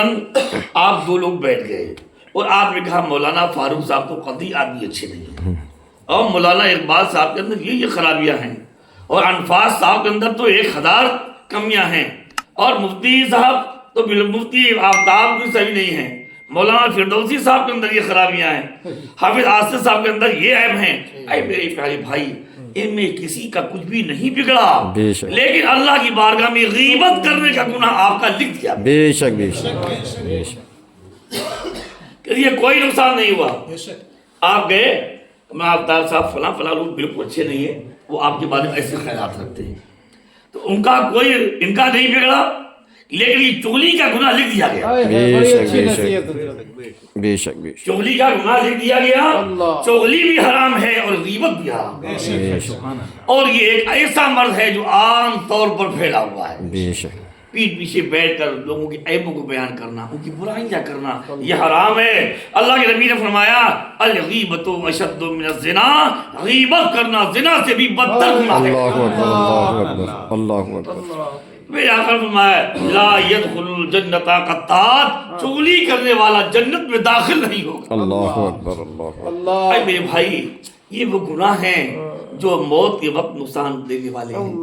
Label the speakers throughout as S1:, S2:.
S1: مثلاً آپ دو لوگ بیٹھ گئے اور آپ نے کہا مولانا فاروق صاحب تو قطعی آدمی اچھے نہیں ہیں، اور مولانا اقبال صاحب کے اندر یہ خرابیاں ہیں، اور انفاس صاحب کے اندر تو 1000 کمیاں ہیں، اور مفتی صاحب تو مفتی آفتاب بھی صحیح نہیں ہیں، مولانا فردوسی صاحب کے اندر یہ خرابیاں ہیں، حافظ آصف صاحب کے اندر یہ عیب ہیں۔ اے میرے پیارے بھائی، ان میں کسی کا کچھ بھی نہیں بگڑا، لیکن اللہ کی بارگاہ میں غیبت کرنے کا گناہ آپ کا لکھ دیا،
S2: بے شک بے شک بے شک،
S1: کہ یہ کوئی نقصان نہیں ہوا۔ آپ گئے، میں آفتاب صاحب فلاں فلاں لوگ بالکل اچھے نہیں ہیں، وہ آپ کے بارے میں ایسے خیالات رکھتے ہیں، تو ان کا کوئی ان کا نہیں بگڑا، لیکن یہ چغلی کا گناہ لکھ دیا گیا،
S2: بے شک بے شک بے شک بے شک،
S1: چغلی کا گناہ لکھ دیا گیا۔ چغلی بھی حرام ہے اور غیبت بھی حرام ہے، اور یہ ایک ایسا مرض ہے جو عام طور پر پھیلا ہوا ہے،
S2: بے شک
S1: پیٹ پیچھے بیٹھ کر لوگوں کی عیبوں کو بیان کرنا، ان کی برائیاں کرنا، یہ حرام ہے۔ اللہ کے نبی نے فرمایا الغیبۃ اشد من الزنا، غیبت کرنا زنا سے بھی بدتر گناہ ہے۔
S2: اللہ اکبر اللہ اکبر اللہ اکبر،
S1: میرے آقا نے فرمایا لا يدخل الجنت قطات، چغلی کرنے والا جنت میں داخل نہیں ہوگا۔
S2: اللہ اکبر اللہ اکبر،
S1: اے میرے بھائی، یہ وہ گناہ ہیں جو موت کے وقت نقصان دینے والے ہیں،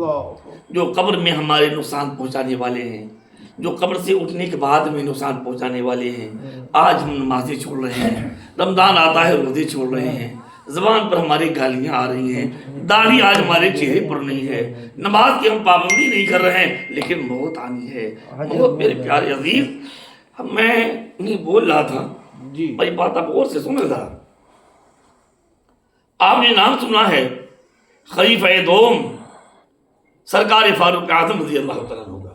S1: جو قبر میں ہمارے نقصان پہنچانے والے ہیں، جو قبر سے اٹھنے کے بعد میں نقصان پہنچانے والے ہیں۔ آج ہم نمازیں چھوڑ رہے ہیں، رمضان آتا ہے روزے چھوڑ رہے ہیں، زبان پر ہماری گالیاں آ رہی ہیں، داڑھی آج ہمارے چہرے پر نہیں ہے، نماز کی ہم پابندی نہیں کر رہے ہیں، لیکن موت آنی ہے۔ موت میرے پیارے عزیز، میں نہیں بول رہا تھا، بھائی بات آپ اور سے سنیں ذرا۔ آپ نے نام سنا ہے خلیفہ دوم سرکار فاروق اعظم رضی اللہ تعالیٰ عنہ کا،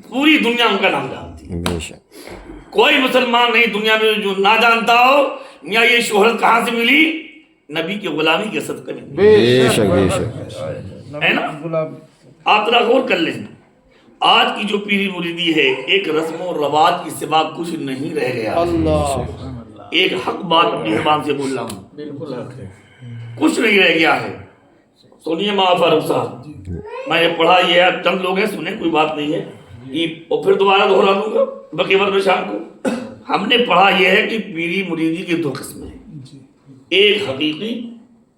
S1: پوری دنیا ان کا نام جانتی ہے،
S2: بے شک
S1: کوئی مسلمان نہیں دنیا میں جو نہ جانتا ہو یا یہ شہرت کہاں سے ملی، نبی کی غلامی کے صدقے میں
S2: بے شک بے شک،
S1: ہے نا۔ آپ ذرا غور کر لیں، آج کی جو پیری مریدی ہے ایک رسم و رواج کی سوا کچھ نہیں رہ گیا، ایک حق بات اپنی زبان سے بول رہا ہوں، کچھ نہیں رہ گیا ہے۔ سنیے ماں فاروق صاحب، میں نے پڑھا یہ ہے، چند لوگ ہیں سنیں، کوئی بات نہیں ہے، اور پھر دوبارہ دہرا دوں گا بقی وقت شام کو۔ ہم نے پڑھا یہ ہے کہ پیری مریدی کے دو قسمیں ہیں، ایک حقیقی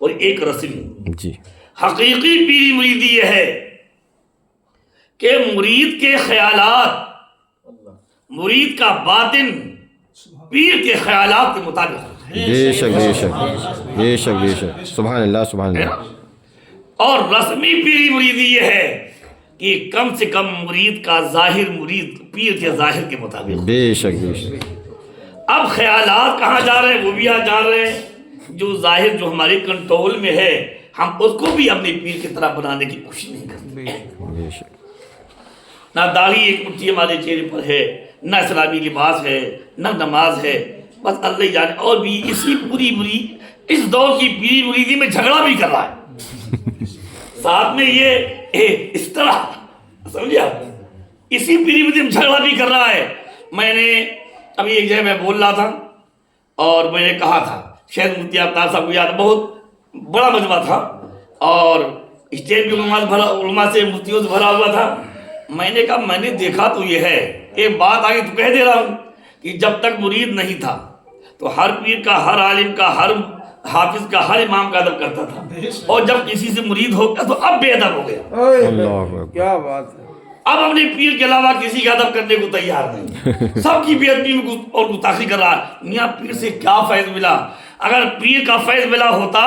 S1: اور ایک رسمی۔
S2: جی
S1: حقیقی پیری مریدی یہ ہے کہ مرید کے خیالات، مرید کا باطن پیر کے خیالات کے مطابق،
S2: بے شک بے شک بے شک بے شک، سبحان اللہ سبحان اللہ،
S1: اور رسمی پیری مریدی یہ ہے کہ کم سے کم مرید کا ظاہر مرید پیر کے ظاہر کے مطابق۔
S2: بے شک بے شک،
S1: اب خیالات کہاں جا رہے ہیں وہ بھی آج جا رہے ہیں، جو ظاہر جو ہمارے کنٹرول میں ہے ہم اس کو بھی اپنے پیر کی طرح بنانے کی کوشش نہیں کرتے۔
S2: بے شک
S1: نہ داڑھی ایک مٹھی ہمارے چہرے پر ہے، نہ اسلامی لباس ہے، نہ نماز ہے، بس اللہ ہی جانے۔ اور بھی اسی پوری اس دور کی پیری مریدی میں جھگڑا بھی کر رہا ہے ساتھ میں، یہ اس طرح سمجھا، اسی پیری مریدی میں جھگڑا بھی کر رہا ہے۔ میں نے ابھی ایک جگہ میں بول رہا تھا اور میں نے کہا تھا، شہد مفتی آفتاب صاحب کو یاد، بہت بڑا مجمع تھا اور اسٹیج بھی علماء سے مفتیوں سے بھرا ہوا تھا۔ میں نے کہا میں نے دیکھا تو یہ ہے، ایک بات آگے تو کہہ دے رہا ہوں کہ جب تک مرید نہیں تھا تو ہر پیر کا، ہر عالم کا، ہر حافظ کا، ہر امام کا ادب کرتا تھا، اور جب کسی سے مرید ہو گیا تو اب بے ادب ہو گیا۔
S2: اللہ اکبر،
S3: کیا بات ہے،
S1: اب اپنے پیر کے علاوہ کسی کا ادب کرنے کو تیار نہیں، سب کی بے ادبی میں اور گستاخی کر رہا ہے۔ میاں پیر سے کیا فیض ملا؟ اگر پیر کا فیض ملا ہوتا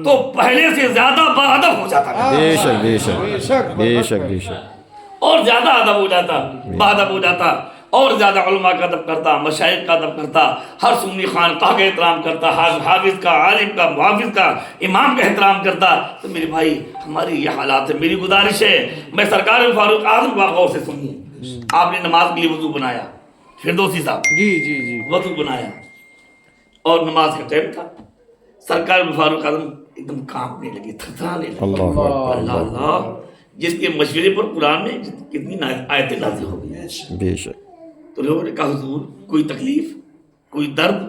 S1: تو پہلے سے زیادہ با ادب ہو جاتا،
S2: بے شک بے شک بے شک بے شک،
S1: اور زیادہ ادب ہو جاتا، با ادب ہو جاتا، اور زیادہ علماء کا ادب کرتا، مشائخ کا ادب کرتا، ہر سنی خانقاہ کا احترام کرتا، حافظ کا، عالم کا، محافظ کا، امام کا احترام کرتا۔ تو میرے بھائی ہماری یہ حالات ہے۔ میری گزارش ہے، میں سرکار فاروق اعظم کو غور سے سنیے۔ آپ نے نماز کے لیے وضو بنایا، فردوسی صاحب
S3: جی جی جی،
S1: وضو بنایا اور نماز کا ٹائم تھا، سرکار فاروق اعظم ایک دم کانپنے لگے، تھرتھرانے لگے۔
S2: اللہ اکبر،
S1: اللہ اللہ، جس کے مشورے پر قرآن میں کتنی آیتیں نازل ہو گئی۔
S2: بے شک،
S1: تو لوگوں نے کہا حضور کوئی تکلیف، کوئی درد؟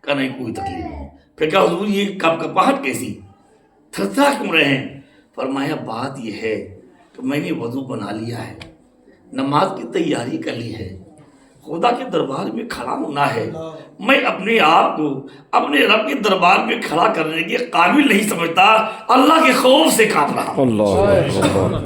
S1: کا نہیں کوئی تکلیف نہیں۔ پھر کہا حضور یہ کب کپاہٹ کیسی، تھرتھرا کیوں رہے ہیں؟ فرمایا بات یہ ہے کہ میں نے وضو بنا لیا ہے، نماز کی تیاری کر لی ہے، خدا کے دربار میں کھڑا ہونا ہے، میں اپنے آپ کو اپنے رب کے دربار میں کھڑا کرنے کے قابل نہیں سمجھتا، اللہ کے خوف سے کانپ رہا ہوں،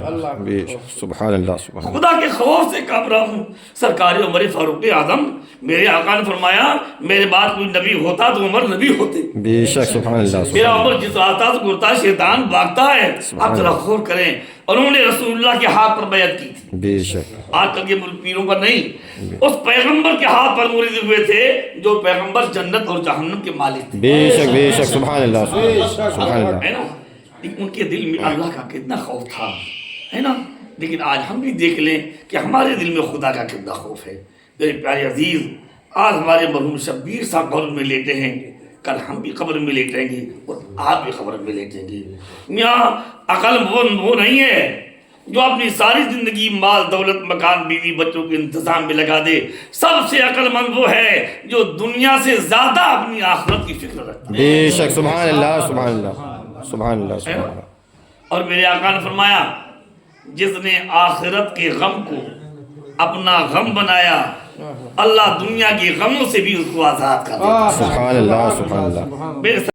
S2: اللہ بے شک سبحان اللہ سبحان اللہ
S1: خدا کے خوف سے کانپ رہا ہوں۔ سرکار عمر فاروق اعظم میرے آقا نے فرمایا میرے بعد کوئی نبی ہوتا تو عمر نبی ہوتے،
S2: بے شک سبحان اللہ
S1: میرا
S2: سبحان
S1: عمر جس راستہ سے گرتا شیطان بھاگتا ہے، آپ ذرا غور کریں۔ اور انہوں نے رسول اللہ کے ہاتھ پر بیعت کی تھی،
S2: اللہ بے شک
S1: آج کل کے پیروں پر نہیں، اس پیغمبر کے ہاتھ پر مرید ہوئے تھے جو پیغمبر جنت اور جہنم کے مالک تھے،
S2: بے شک سبحان اللہ سبحان اللہ
S1: ہے نا؟ لیکن ان کے دل میں اللہ کا کتنا خوف تھا، ہے نا؟ لیکن آج ہم بھی دیکھ لیں کہ ہمارے دل میں خدا کا کتنا خوف ہے۔ میرے پیارے عزیز، آج ہمارے مرحوم شبیر صاحب قبر میں لیٹے ہیں، کل ہم بھی قبر میں لیٹیں گے اور آپ بھی قبر میں لیٹیں گے۔ یہاں عقل وہ نہیں ہے جو اپنی ساری زندگی مال دولت مکان بیوی بچوں کے انتظام میں لگا دے، سب سے عقل مند وہ ہے جو دنیا سے زیادہ اپنی آخرت کی فکر رکھتا ہے۔
S2: بے شک سبحان اللہ سبحان اللہ سبحان اللہ سبحان اللہ
S1: اور میرے آقا نے فرمایا جس نے آخرت کے غم کو اپنا غم بنایا، اللہ دنیا کے غموں سے بھی اس کو آزاد کر دیتا ہے۔
S2: سبحان اللہ سبحان اللہ
S1: میرے